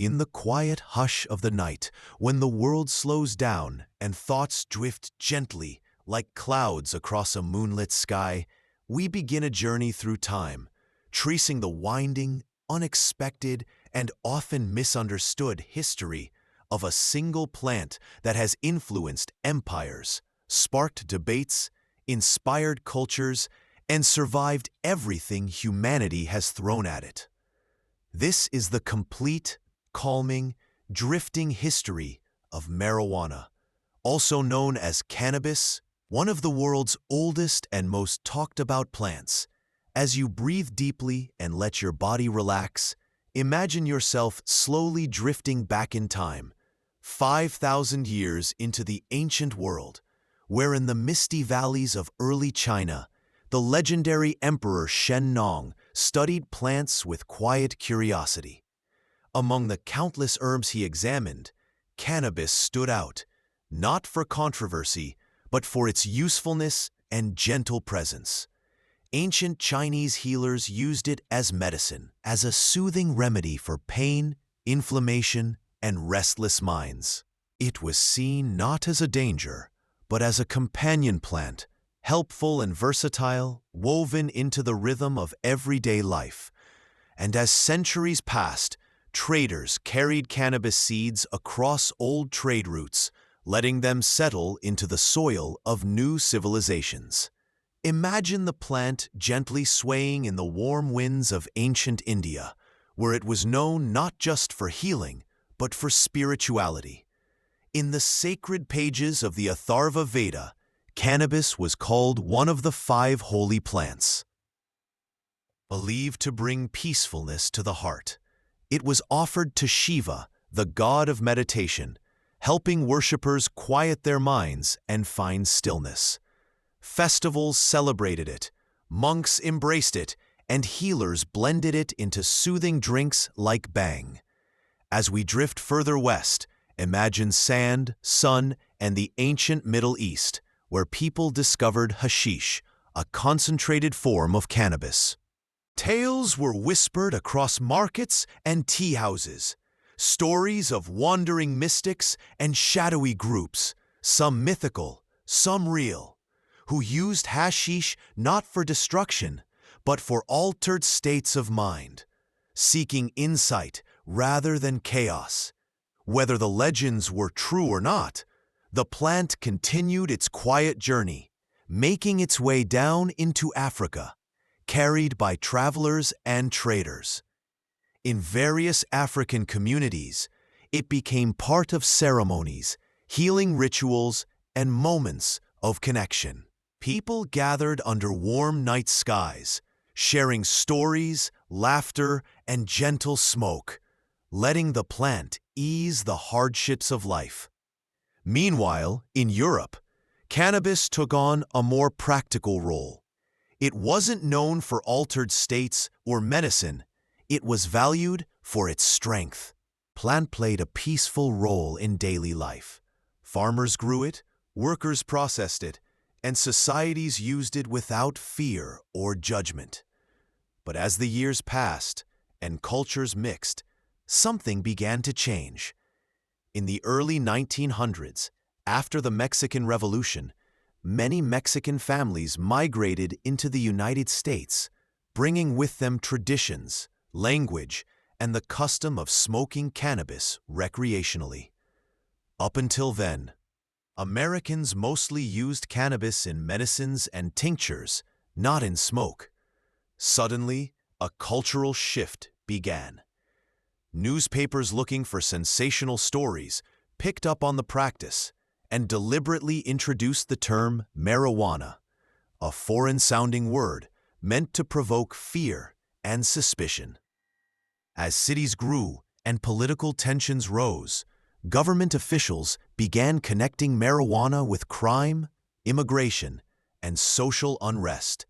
In the quiet hush of the night, when the world slows down and thoughts drift gently like clouds across a moonlit sky, we begin a journey through time, tracing the winding, unexpected, and often misunderstood history of a single plant that has influenced empires, sparked debates, inspired cultures, and survived everything humanity has thrown at it. This is the complete, calming, drifting history of marijuana, also known as cannabis, one of the world's oldest and most talked about plants. As you breathe deeply and let your body relax, imagine yourself slowly drifting back in time, 5,000 years into the ancient world, where in the misty valleys of early China, the legendary Emperor Shen Nong studied plants with quiet curiosity. Among the countless herbs he examined, cannabis stood out, not for controversy, but for its usefulness and gentle presence. Ancient Chinese healers used it as medicine, as a soothing remedy for pain, inflammation, and restless minds. It was seen not as a danger, but as a companion plant, helpful and versatile, woven into the rhythm of everyday life. And as centuries passed, traders carried cannabis seeds across old trade routes, letting them settle into the soil of new civilizations. Imagine the plant gently swaying in the warm winds of ancient India, where it was known not just for healing, but for spirituality. In the sacred pages of the Atharva Veda, cannabis was called one of the 5 holy plants. Believed to bring peacefulness to the heart, it was offered to Shiva, the god of meditation, helping worshippers quiet their minds and find stillness. Festivals celebrated it, monks embraced it, and healers blended it into soothing drinks like bang. As we drift further west, imagine sand, sun, and the ancient Middle East, where people discovered hashish, a concentrated form of cannabis. Tales were whispered across markets and tea houses, stories of wandering mystics and shadowy groups, some mythical, some real, who used hashish not for destruction, but for altered states of mind, seeking insight rather than chaos. Whether the legends were true or not, the plant continued its quiet journey, making its way down into Africa, carried by travelers and traders. In various African communities, it became part of ceremonies, healing rituals, and moments of connection. People gathered under warm night skies, sharing stories, laughter, and gentle smoke, letting the plant ease the hardships of life. Meanwhile, in Europe, cannabis took on a more practical role. It wasn't known for altered states or medicine. It was valued for its strength. Plant played a peaceful role in daily life. Farmers grew it, workers processed it, and societies used it without fear or judgment. But as the years passed and cultures mixed, something began to change. In the early 1900s, after the Mexican Revolution, many Mexican families migrated into the United States, bringing with them traditions, language, and the custom of smoking cannabis recreationally. Up until then, Americans mostly used cannabis in medicines and tinctures, not in smoke. Suddenly, a cultural shift began. Newspapers looking for sensational stories picked up on the practice and deliberately introduced the term marijuana, a foreign-sounding word meant to provoke fear and suspicion. As cities grew and political tensions rose, government officials began connecting marijuana with crime, immigration, and social unrest,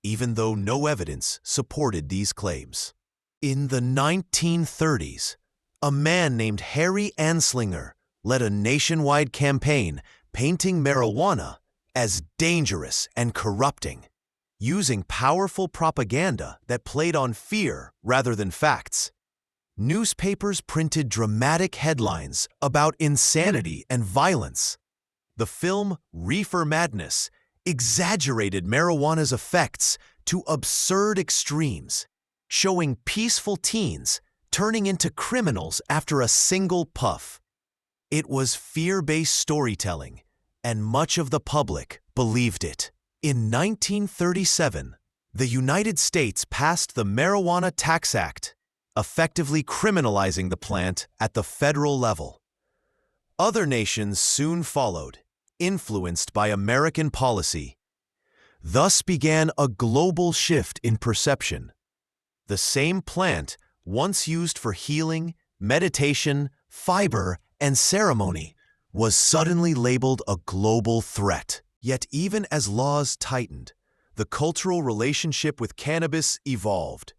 even though no evidence supported these claims. In the 1930s, a man named Harry Anslinger led a nationwide campaign painting marijuana as dangerous and corrupting, using powerful propaganda that played on fear rather than facts. Newspapers printed dramatic headlines about insanity and violence. The film Reefer Madness exaggerated marijuana's effects to absurd extremes, showing peaceful teens turning into criminals after a single puff. It was fear-based storytelling, and much of the public believed it. In 1937, the United States passed the Marijuana Tax Act, effectively criminalizing the plant at the federal level. Other nations soon followed, influenced by American policy. Thus began a global shift in perception. The same plant, once used for healing, meditation, fiber, and ceremony, was suddenly labeled a global threat. Yet even as laws tightened, the cultural relationship with cannabis evolved.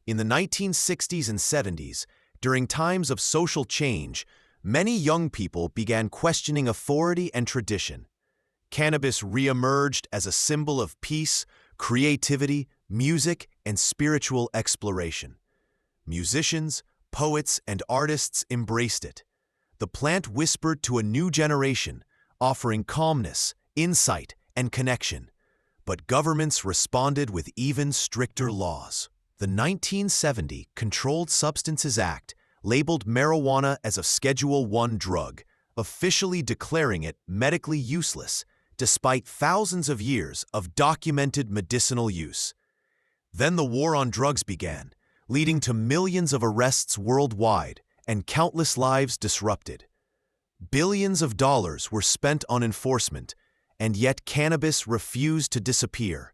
In the 1960s and 70s, during times of social change, many young people began questioning authority and tradition. Cannabis re-emerged as a symbol of peace, creativity, music, and spiritual exploration. Musicians, poets, and artists embraced it. The plant whispered to a new generation, offering calmness, insight, and connection. But governments responded with even stricter laws. The 1970 Controlled Substances Act labeled marijuana as a Schedule I drug, officially declaring it medically useless, despite thousands of years of documented medicinal use. Then the war on drugs began, leading to millions of arrests worldwide and countless lives disrupted. Billions of dollars were spent on enforcement, and yet cannabis refused to disappear.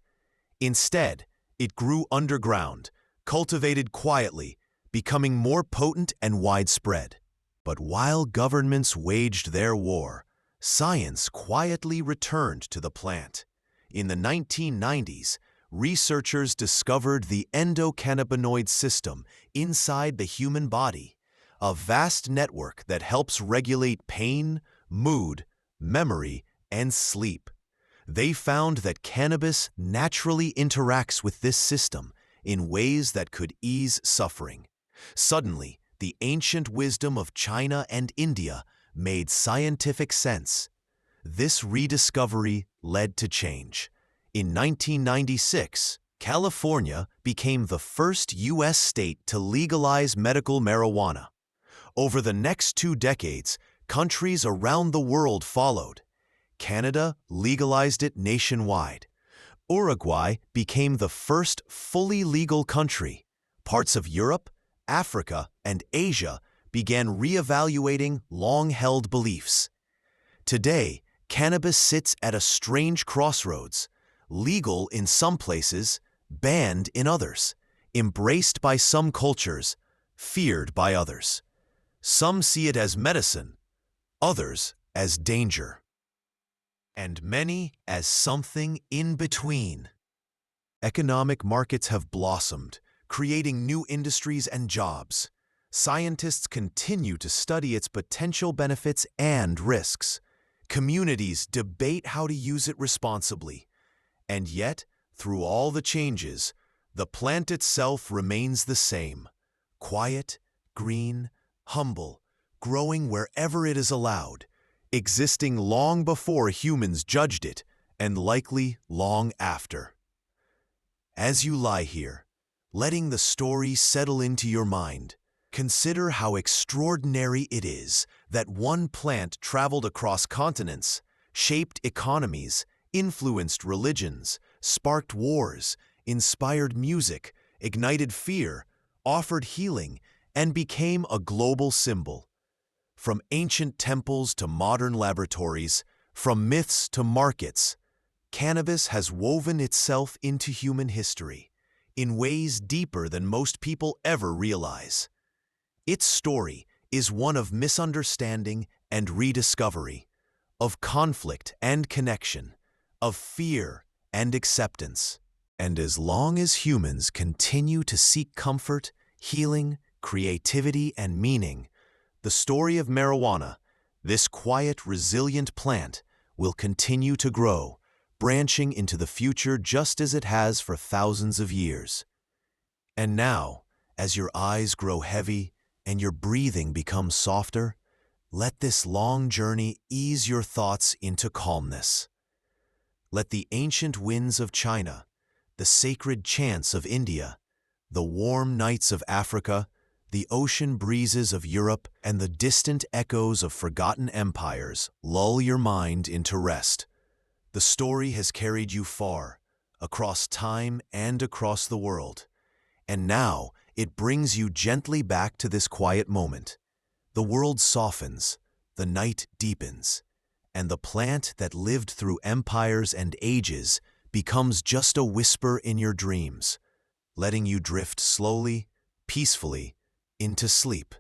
Instead, it grew underground, cultivated quietly, becoming more potent and widespread. But while governments waged their war, science quietly returned to the plant. In the 1990s, researchers discovered the endocannabinoid system inside the human body, a vast network that helps regulate pain, mood, memory, and sleep. They found that cannabis naturally interacts with this system in ways that could ease suffering. Suddenly, the ancient wisdom of China and India made scientific sense. This rediscovery led to change. In 1996, California became the first U.S. state to legalize medical marijuana. Over the next 2 decades, countries around the world followed. Canada legalized it nationwide. Uruguay became the first fully legal country. Parts of Europe, Africa, and Asia began re-evaluating long-held beliefs. Today, cannabis sits at a strange crossroads, legal in some places, banned in others, embraced by some cultures, feared by others. Some see it as medicine, others as danger, and many as something in between. Economic markets have blossomed, creating new industries and jobs. Scientists continue to study its potential benefits and risks. Communities debate how to use it responsibly. And yet, through all the changes, the plant itself remains the same: quiet, green, humble, growing wherever it is allowed, existing long before humans judged it, and likely long after. As you lie here, letting the story settle into your mind, consider how extraordinary it is that one plant traveled across continents, shaped economies, influenced religions, sparked wars, inspired music, ignited fear, offered healing, and became a global symbol. From ancient temples to modern laboratories, from myths to markets, cannabis has woven itself into human history in ways deeper than most people ever realize. Its story is one of misunderstanding and rediscovery, of conflict and connection, of fear and acceptance. And as long as humans continue to seek comfort, healing, creativity, and meaning, the story of marijuana, this quiet, resilient plant, will continue to grow, branching into the future just as it has for thousands of years. And now, as your eyes grow heavy, and your breathing becomes softer, let this long journey ease your thoughts into calmness. Let the ancient winds of China, the sacred chants of India, the warm nights of Africa, the ocean breezes of Europe, and the distant echoes of forgotten empires lull your mind into rest. The story has carried you far, across time and across the world, and now it brings you gently back to this quiet moment. The world softens, the night deepens, and the plant that lived through empires and ages becomes just a whisper in your dreams, letting you drift slowly, peacefully, into sleep.